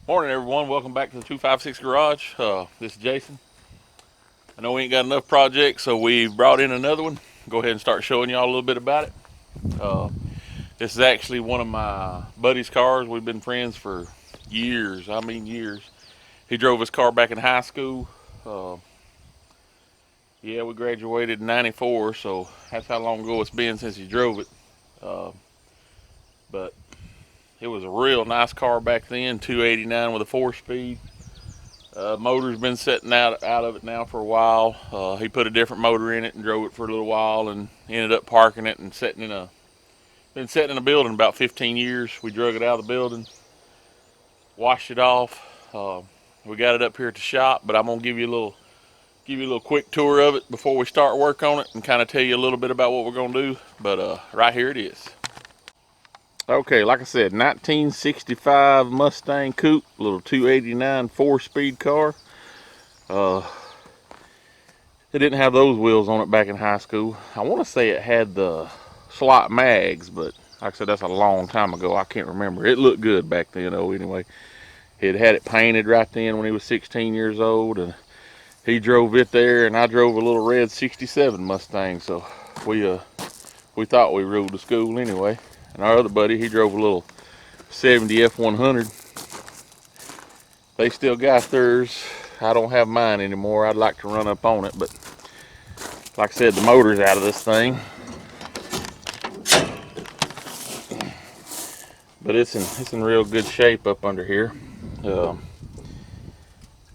Morning, everyone. Welcome back to the 256 Garage. This is Jason. I know we ain't got enough projects, so we brought in another one. Go ahead and start showing y'all a little bit about it. Uh, this is actually one of my buddy's cars. We've been friends for years. I mean, years. He drove his car back in high school. Yeah, we graduated in '94, so that's how long ago it's been since he drove it. Uh, but it was a real nice car back then, 289 with a 4-speed. Motor's been sitting out of it now for a while. He put a different motor in it and drove it for a little while and ended up parking it and been sitting in a building about 15 years. We drug it out of the building, washed it off. We got it up here at the shop, but I'm gonna give you a little quick tour of it before we start work on it and kind of tell you a little bit about what we're gonna do. But right here it is. Okay, like I said, 1965 Mustang Coupe, little 289 4-speed car. Uh, It didn't have those wheels on it back in high school. I want to say it had the slot mags, but like I said, that's a long time ago. I can't remember. It looked good back then, though, anyway. He'd had it painted right then when he was 16 years old, and he drove it there, and I drove a little red 67 Mustang, so we thought we rode to school anyway. And our other buddy, he drove a little 70 F100. They still got theirs. I don't have mine anymore. I'd like to run up on it, but like I said, the motor's out of this thing. But it's in real good shape up under here.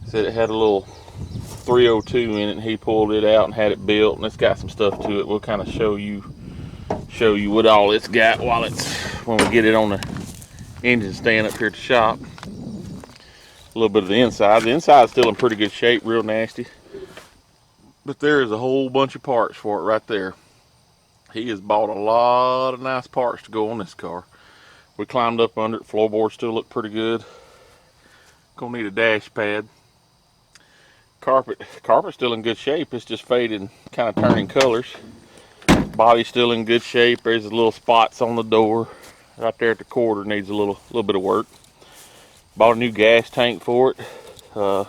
Said it had a little 302 in it, and he pulled it out and had it built, and it's got some stuff to it. We'll kind of show you what all it's got when we get it on the engine stand up here at the shop. A little bit of the inside. The inside's still in pretty good shape, real nasty. But there is a whole bunch of parts for it right there. He has bought a lot of nice parts to go on this car. We climbed up under it. Floorboards still look pretty good. Gonna need a dash pad. Carpet's still in good shape. It's just faded, kind of turning colors. Body's still in good shape. There's little spots on the door. Right there at the quarter needs a little bit of work. Bought a new gas tank for it. Like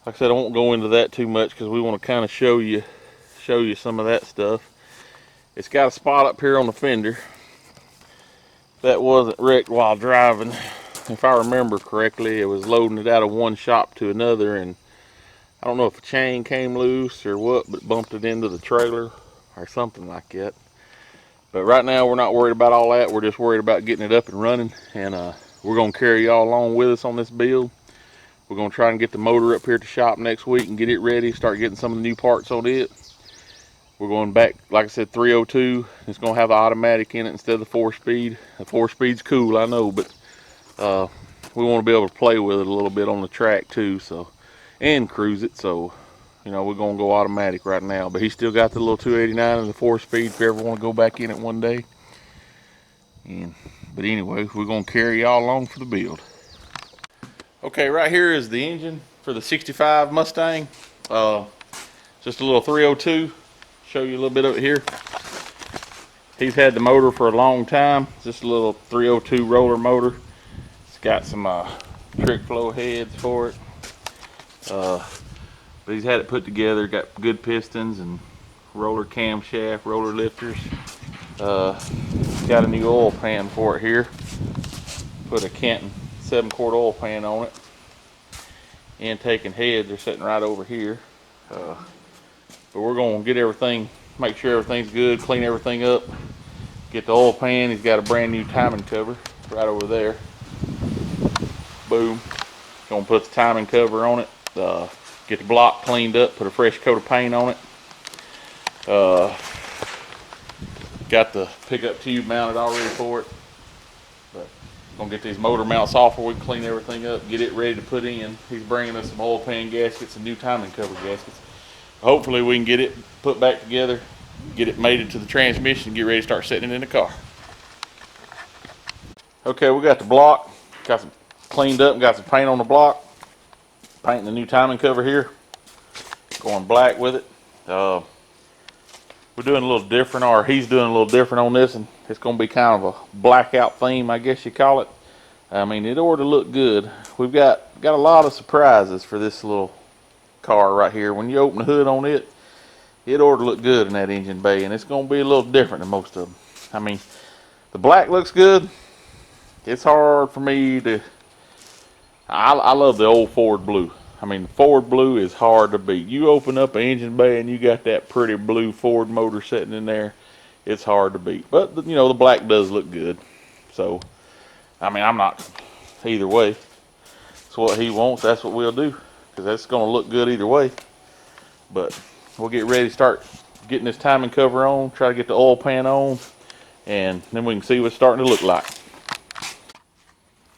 I said, I won't go into that too much because we want to kind of show you some of that stuff. It's got a spot up here on the fender that wasn't wrecked while driving. If I remember correctly, it was loading it out of one shop to another, and I don't know if a chain came loose or what, but bumped it into the trailer or something like that. But right now we're not worried about all that. We're just worried about getting it up and running, and we're going to carry y'all along with us on this build. We're going to try and get the motor up here at the shop next week and get it ready, start getting some of the new parts on it. We're going back, like I said, 302. It's going to have the automatic in it instead of the 4-speed. The 4-speed's cool, I know, but we want to be able to play with it a little bit on the track too, and cruise it. So, we're going to go automatic right now. But he's still got the little 289 and the 4-speed if you ever want to go back in it one day. But anyway, we're going to carry y'all along for the build. Okay, right here is the engine for the 65 Mustang. Just a little 302. Show you a little bit of it here. He's had the motor for a long time. It's just a little 302 roller motor. It's got some trick flow heads for it. But he's had it put together. Got good pistons and roller camshaft, roller lifters. Got a new oil pan for it here. Put a Canton 7-quart oil pan on it. Intake and heads are sitting right over here. But we're going to get everything, make sure everything's good, clean everything up. Get the oil pan. He's got a brand new timing cover right over there. Boom. Going to put the timing cover on it. Get the block cleaned up, put a fresh coat of paint on it. Got the pickup tube mounted already for it. But gonna get these motor mounts off where we can clean everything up, get it ready to put in. He's bringing us some oil pan gaskets and new timing cover gaskets. Hopefully we can get it put back together, get it mated to the transmission, and get ready to start setting it in the car. Okay, we got the block, got some cleaned up and got some paint on the block. Painting the new timing cover here, going black with it. We're doing a little different, or he's doing a little different on this, and it's going to be kind of a blackout theme, I guess you call it. I mean, it ought to look good. We've got a lot of surprises for this little car right here. When you open the hood on it, it ought to look good in that engine bay, and it's going to be a little different than most of them. I mean, the black looks good. It's hard for me to... I love the old Ford blue. I mean, the Ford blue is hard to beat. You open up an engine bay and you got that pretty blue Ford motor sitting in there, it's hard to beat. But, you know, the black does look good. So, I mean, I'm not... Either way, it's what he wants. That's what we'll do, because that's going to look good either way. But we'll get ready to start getting this timing cover on, try to get the oil pan on, and then we can see what it's starting to look like.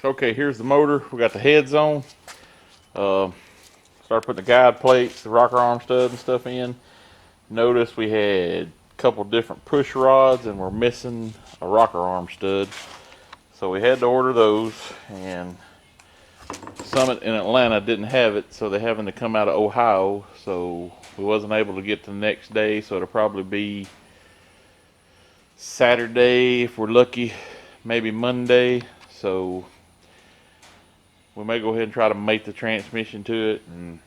Okay, here's the motor. We got the heads on. Start putting the guide plates, the rocker arm stud and stuff in. Notice we had a couple different push rods and we're missing a rocker arm stud. So we had to order those, and Summit in Atlanta didn't have it, so they're having to come out of Ohio. So we wasn't able to get the next day, so it'll probably be Saturday if we're lucky, maybe Monday. So we may go ahead and try to mate the transmission to it and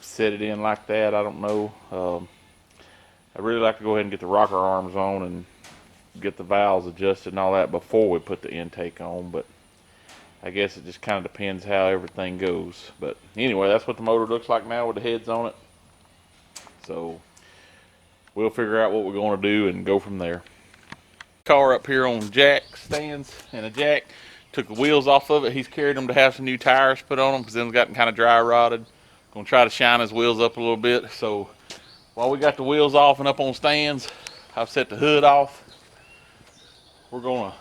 set it in like that. I don't know. I'd really like to go ahead and get the rocker arms on and get the valves adjusted and all that before we put the intake on, but I guess it just kind of depends how everything goes. But anyway, that's what the motor looks like now with the heads on it. So we'll figure out what we're going to do and go from there. Car up here on jack stands and a jack. Took the wheels off of it. He's carried them to have some new tires put on them because them's gotten kind of dry rotted. Gonna try to shine his wheels up a little bit. So while we got the wheels off and up on stands, I've set the hood off. We're gonna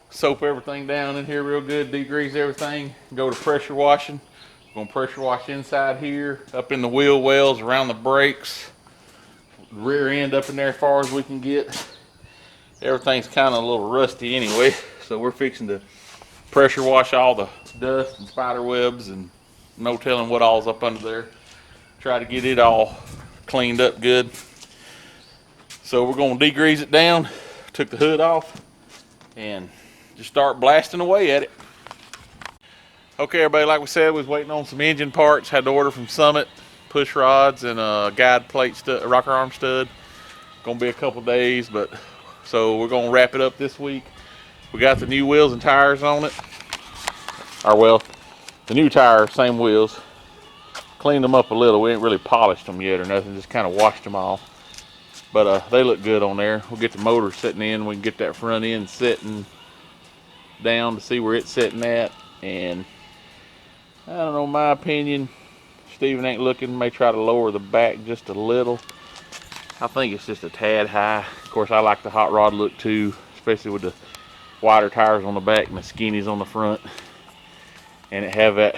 soap everything down in here real good, degrease everything, go to pressure washing. We're gonna pressure wash inside here, up in the wheel wells, around the brakes, rear end up in there as far as we can get. Everything's kind of a little rusty anyway, so we're fixing to pressure wash all the dust and spider webs and no telling what all's up under there. Try to get it all cleaned up good. So we're gonna degrease it down. Took the hood off and just start blasting away at it. Okay, everybody, like we said, we was waiting on some engine parts. Had to order from Summit, push rods and a guide plate stud, a rocker arm stud. Gonna be a couple days, but so we're gonna wrap it up this week. We got the new wheels and tires on it. Or well, the new tires, same wheels. Cleaned them up a little. We ain't really polished them yet or nothing, just kind of washed them off. But they look good on there. We'll get the motor sitting in. We can get that front end sitting down to see where it's sitting at. And I don't know, my opinion, Steven ain't looking. May try to lower the back just a little. I think it's just a tad high. Of course, I like the hot rod look too, especially with the wider tires on the back and the skinnies on the front. And it have that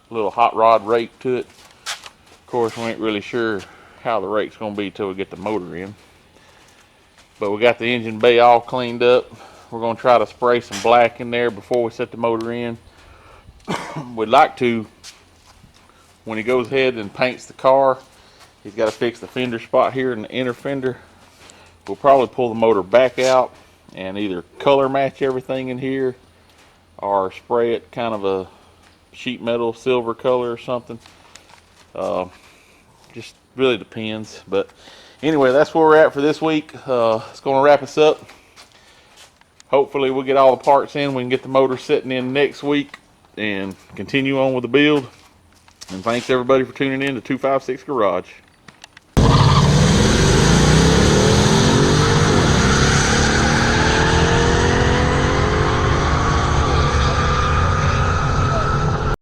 little hot rod rake to it. Of course, we ain't really sure how the rake's gonna be till we get the motor in. But we got the engine bay all cleaned up. We're gonna try to spray some black in there before we set the motor in. We'd like to, when he goes ahead and paints the car, he's got to fix the fender spot here in the inner fender. We'll probably pull the motor back out and either color match everything in here or spray it kind of a sheet metal silver color or something. Just really depends. But anyway, that's where we're at for this week. It's going to wrap us up. Hopefully we'll get all the parts in. We can get the motor sitting in next week and continue on with the build. And thanks everybody for tuning in to 256 Garage.